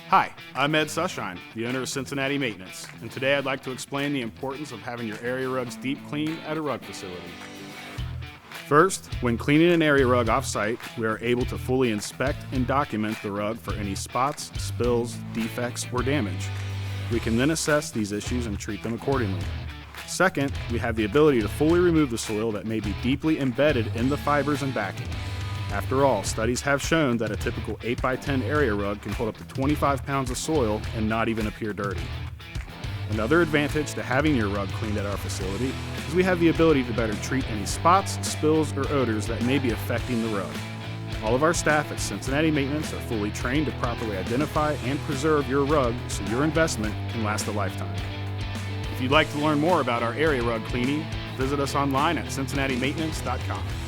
Hi, I'm Ed Sushine, the owner of Cincinnati Maintenance, and today I'd like to explain the importance of having your area rugs deep cleaned at a rug facility. First, when cleaning an area rug off-site, we are able to fully inspect and document the rug for any spots, spills, defects, or damage. We can then assess these issues and treat them accordingly. Second, we have the ability to fully remove the soil that may be deeply embedded in the fibers and backing. After all, studies have shown that a typical 8x10 area rug can hold up to 25 pounds of soil and not even appear dirty. Another advantage to having your rug cleaned at our facility is we have the ability to better treat any spots, spills, or odors that may be affecting the rug. All of our staff at Cincinnati Maintenance are fully trained to properly identify and preserve your rug so your investment can last a lifetime. If you'd like to learn more about our area rug cleaning, visit us online at cincinnatimaintenance.com.